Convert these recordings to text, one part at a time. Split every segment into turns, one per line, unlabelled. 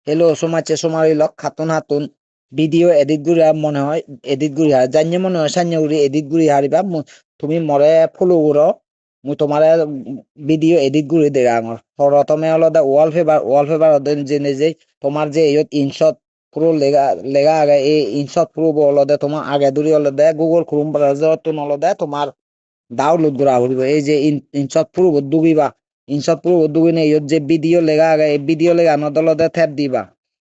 hello সমাজে সমারিল Khatun হাতুন video edit গুড়া মনে হয় এডিট গুড়ি হার জানি মনে হয় সান্য গুড়ি এডিট গুড়ি হারিবা তুমি মরে ফলো করো মু তোমার ভিডিও এডিট গুড়ি দেগা আমার প্রথমে হলো ওয়ালপেপার জেনে যে তোমার যে ইনশট প্রো লেগা লেগা আগে এই ইনশট প্রো বলো দে তোমার আগে দূরি হলো দে গুগল ক্রোম ব্রাউজার তো নলো দে তোমার ডাউনলোড করা হইব এই যে ইনশট প্রো দুগিবা ইনশট প্রো দুগিনে যে ভিডিও লেগা আগে এই ভিডিও লেগা নদলদে ট্যাব দিবা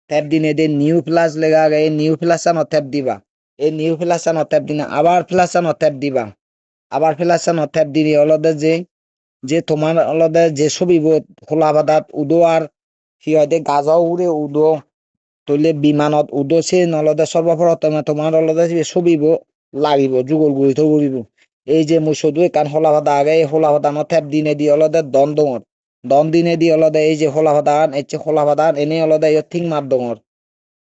ট্যাব দিনে দে নিউ প্লাস লেগা আগে এই নিউ প্লাস আনো ট্যাব দিবা এই নিউ প্লাস আনো ট্যাব দিনে আবার প্লাস আনো ট্যাব দিবা আবার প্লাস আনো ট্যাব দিনে অলদে যে যে তোমার অলদে যে ছবি খোলা বাদাত উদো আর সিহঁতে গাজাও উড়ে উদো তৈলে বিমানত উদো সে নলদে সর্বপ্রথমে তোমার অলদে ছবিব লাগিব যুগল গুড়ি থ উড়িব এই যে মই শুধু কান হলা ভাদা আগে এই হলা ভাদা নো থ্যাপ দিনে দি অলদে দন দঙর দন দিনে দি অলদে এই যে হলা ভাদান এই যে হলা ভাদান এনে অলদে থিং মার দঙর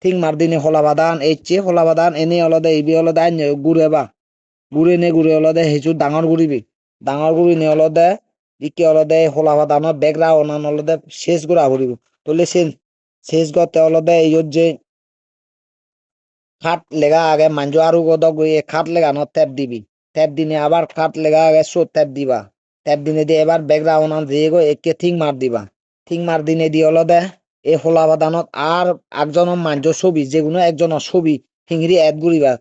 থিং মার দিনে হলা ভাদান এই যে হলা ভাদান এনে অলদে ইবি অলদে আইন গুড়ে বা গুড়ে নে গুড়ে অলদে হেচু ডাঙর গুড়িবি ডাঙর গুড়ি নে অলদে ইকে অলদে হলা ভাদানো বেগরা অনান অলদে শেষ গুড়া ভরিব তলে শেষ গতে অলদে এই যে খাট লেগা আগে মাঞ্জো আরু গদক খাট লেগা ন ট্যাপ দিবি ট্যাপ দিনে আবার খাট লেগা আগে শো ট্যাপ দিবা ট্যাপ দিনে দিয়ে এবার ব্যাকগ্রাউন্ড দিয়ে গো একে থিং মার দিবা থিং মার দিনে দিয়ে অলদে এই হোলা বাদানত আর একজনের মাঞ্জো ছবি যেগুলো একজনের ছবি হিংরি এড গুড়িবা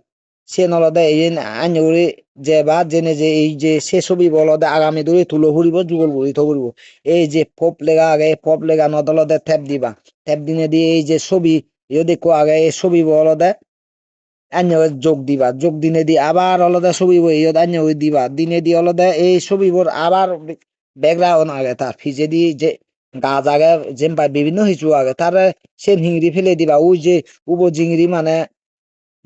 সে নলদে এই আইনগুড়ি যে বা জেনে যে এই যে সে ছবি বলদে আগামী দূরে তুলো ঘুরিব যুগল ঘুরি থুরিব এই যে পপ লেগা আগে পপ লেগা নদলদে ট্যাপ দিবা ট্যাপ দিনে দিয়ে এই যে ছবি দেখো আগে এই ছবি বলদে আন্য যোগ দিবা যোগ দিনে দি আবার অলদা ছবি বই আন্য দিবা দিনে দি অলদা এই ছবিবোৰ আবার ব্যাকগ্রাউন্ড আগে তার ফিজে দি যে গাছ আগে যেমবা বিভিন্ন কিছু আগে তার সে হিংড়ি ফেলে দিবা ওই যে উব জিংড়ি মানে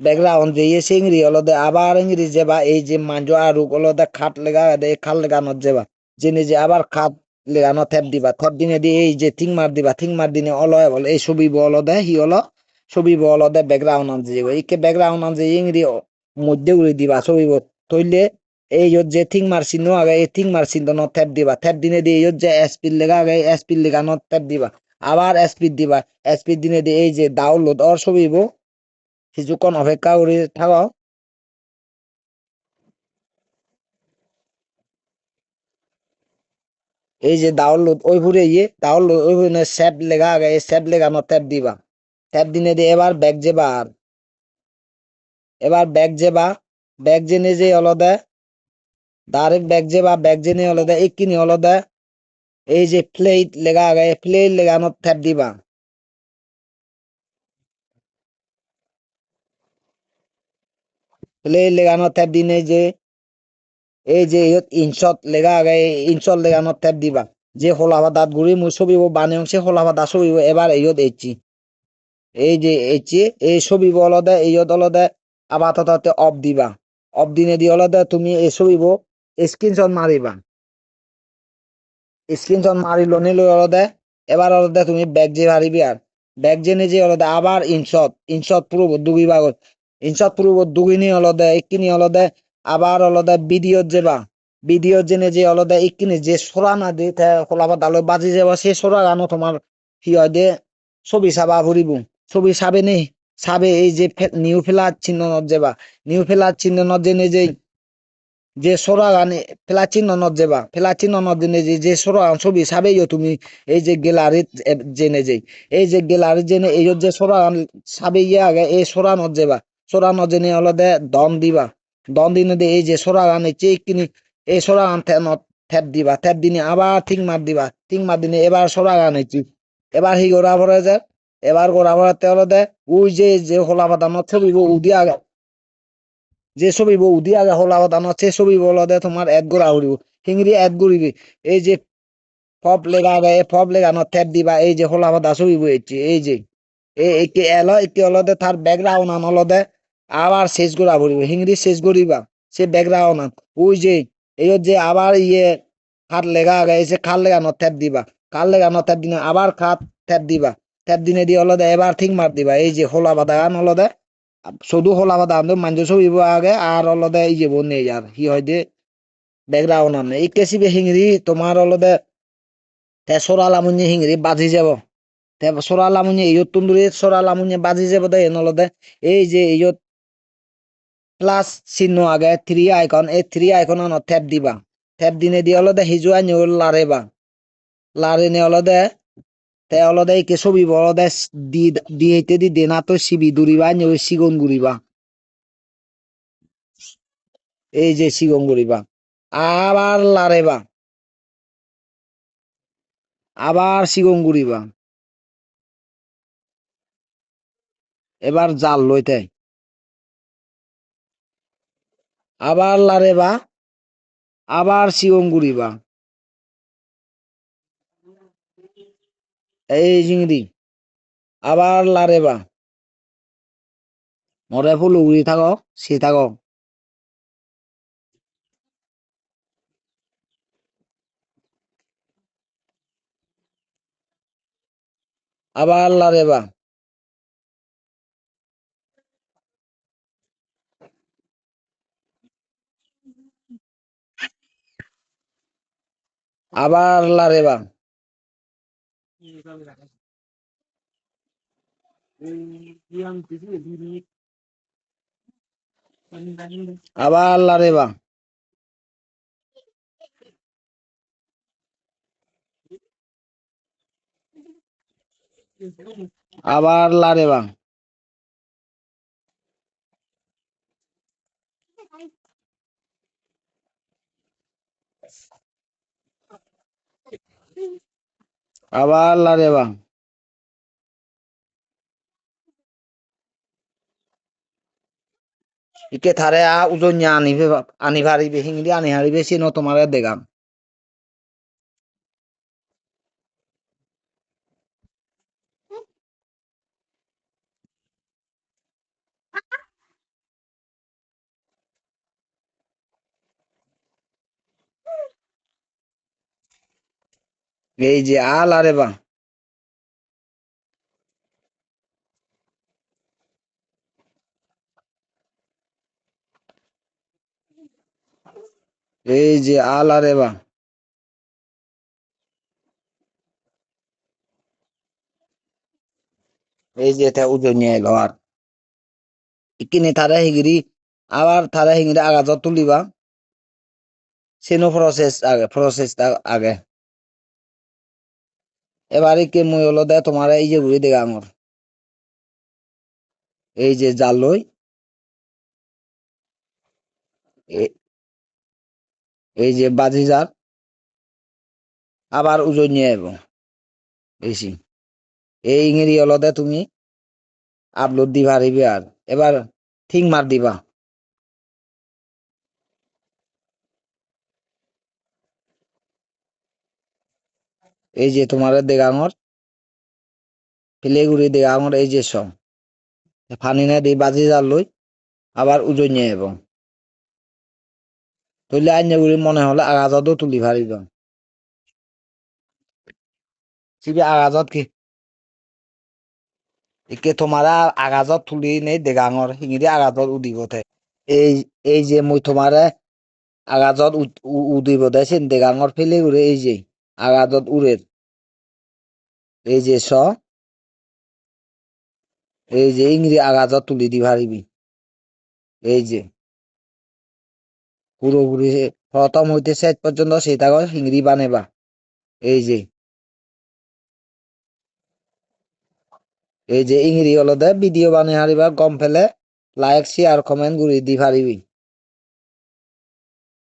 ব্যাকগ্রাউন্ড যে সিংড়ি অলদা আবার ইংরি যেবা এই যে মাঞ্জো আরু অলদা খাট লেগা এই খাল লেগানত যেবা জেনে যে আবার খাট লেগানো থ্যাপ দিবা থ্যাপ দিনে দি এই যে থিং মার দিবা থিং মার দিনে অলয় বলে এই ছবি অলদা হি হলো ছবি অলদে ব্যাকগ্রাউন্ড আনছে ইকে ব্যাকগ্রাউন্ড আনছে ইংরি মধ্যে উড়ে দিবা ছবি তৈলে এই যে থিং মারছিন আগে এই থিং মারছিন ন ট্যাপ দিবা ট্যাপ দিনে দিয়ে যে এসপির লেগা আগে এসপির লেগা ন ট্যাপ দিবা আবার এসপির দিবা এসপির দিনে দিয়ে এই যে ডাউনলোড অর ছবি কিছুক্ষণ অপেক্ষা করে থাকো এই যে ডাউনলোড ওই ঘুরে ডাউনলোড ওই সেভ লেগা আগে এই সেভ লেগা ন ট্যাপ দিবা ট্যাপ দিনে দিয়ে এবার ব্যাক যেবা আর এবার ব্যাক যেবা ব্যাক জেনে যে অলদে ডাইরেক্ট ব্যাক জেনে অলদে একিনি অলদে এই যে প্লেট লেগা আগে প্লেট লেগানো ট্যাপ দিবা প্লেট লেগানো ট্যাপ দিনে যে এই যে ইনশট লেগা আগে ইনশট লেগানো ট্যাপ দিবা যে হোলাবা দাঁত গুড়ি মুই ছবি বানে অংশে হোলাবা দা ছবি এবার এইচি এই যে এইচি এই ছবি অলদে অলদে আপাতত অফ দিবা অফ দিনে দি অলদে তুমি এই ছবি স্ক্রিনশট মারিবা স্ক্রিনশট মারিল নিল অলদে এবার অলদে তুমি ব্যাক যে মারিবি আর ব্যাক জেনে যে অলদে আবার ইনশট পুরো দুগি বাগত ইনশট পুরো দুগিনি অলদে এককিনি অলদে আবার অলদে ভিডিও জেনে যে অলদে এককিনি যে সোরা না দি খোলাবা দালো বাজি যাবা সে সোরা গানো তোমার কি হয় দে ছবি চাবা ফুরিব ছবি চাবে নি চাবে এই যে নিউ ফেলার চিহ্ন নত যাবা নিউ ফেলার চিহ্ন নত জেনে যে সোরা গান ফেলাচিন ননদ যেবা ফেলাচিন ননদ জেনে যে সোরা ছবি চাবেই তুমি এই যে গ্যালারিত জেনে যে এই যে গ্যালারিত জেনে এই যে সোরা গান চাবে আগে এই সোরা নত যেবা সোরা নত জেনে অলদে দম দিবা দম দিনে দে এই যে সোরা গান কিনি এই সোরা গান থ্যাপ দিবা থ্যাপ দিনে আবার ঠিক মার দিবা ঠিক মার দিনে এবার সোরা গান এবার হি গোড়া ভরে যায় এবার গোড়া ভরাতে অলদে ওই যে হোলা বাদানো ছবি উদি আগে যে ছবি উদি আগে হলা দান সে ছবি বলদে তোমার এড গোড়া উড়িব হিংরি এড গুড়িবি এই যে ফপ লেগা আগে ফপ লেগা ন ট্যাপ দিবা এই যে হলা বাদা ছবি বইছি এই যে একে এলো একে অলদে তার ব্যাকগ্রাউন্ড আন অলদে আবার শেষ গোড়া ভরিব হিংরি শেষ গড়িবা সে ব্যাকগ্রাউন্ড আন ওই যে এই যে আবার খাট লেগা আগে এসে খাল লেগা ন ট্যাপ দিবা খাল লেগা ন ট্যাপ দিনে আবার খাট ট্যাপ দিবা ট্যাপ দিনে দিয়ে অলদে এবার ঠিক মার দিবা এই যে হলা বাদা গান অলদে শুধু হলা বাদা আনতো মানুষ ছবি আগে আর অলদে এই যে নেই আর কি হয় দে ব্যাকগ্রাউন্ড আনে এই কেসিবে হিংরি তোমার অলদে তেসর আলামুনি হিংরি বাজি যাব তে সরা লামুনি ইয়ত তুন্দুরি সরা লামুনি বাজি যাব দে নলদে এই যে ইয়ত প্লাস চিহ্ন আগে থ্রি আইকন এই থ্রি আইকন ট্যাপ দিবা ট্যাপ দিনে দিয়ে অলদে হিজুয়া নিউল লারেবা লারে নে অলদে তে অলদে কে ছবি অলদে দি দি হইতে দি দেনা তো সিবি দুরিবা নিউ সিগন গুরিবা এই যে সিগন গুরিবা আবার লারেবা আবার সিগন গুরিবা এবার জাল লইতে আবার লারেবা আবার সিগন গুরিবা এই জিংরি আবার লারেবা মরে ফুল উড়ি থাকো সি থাকো আবার লারেবা আবার লারেবা আবার লারেবা আবার লারেবা আবার লারেবা ইকে থারে উজন আনিবে আনি ভারিবে হিংদি আনি হারিবে সে তোমার দেগাম এই যে আল আরে বা এই যে আল আরে বা এই যে এটা উজন নিয়ে এলো আর ইকিনে থারে হিগিরি আবার থারে হিগিরি আগাজ তুলিবা সেনো প্রসেস আগে এবারে কে মই হলো দে তোমার এই যে ঘুরে দেখা আমার এই যে জাল লই এই যে বাজি জার আবার উজন নিয়ে আইব বেশি এই ইংরি হলো দে তুমি আপলোড দি পারিবে আর এবার থিং মার দিবা এই যে তোমার দেগাঙর ফিলে ঘুরি দেগাঙর এই যে সব ফানি না দি বাজি জাল লই আবার উজন নিয়ে আইব তইলে আইনে ঘুরি মনে হলে আগাজও তুলি পারিবা সিবি আগাজত কি একে তোমারা আগাজত তুলি নেই দেগাঙর হিঙিরি আগাজত উদিবতে এই এই যে মই তোমারে আগাজত উদিব দেছেন দেগাঙর ফেলে উড়ে এই যে আগাজত উড়ের এই যে এই যে ইংরি আগাজত তুলি দি পারিবি এই যে পুরোপুরি প্রথম হইতে শেষ পর্যন্ত সেটা হিংরি বানেবা এই যে এই যে ইংরি হলো দে ভিডিও বানিয়ে হারিবা গম ফেলে লাইক শেয়ার কমেন্ট গুড়ি দি পারিবি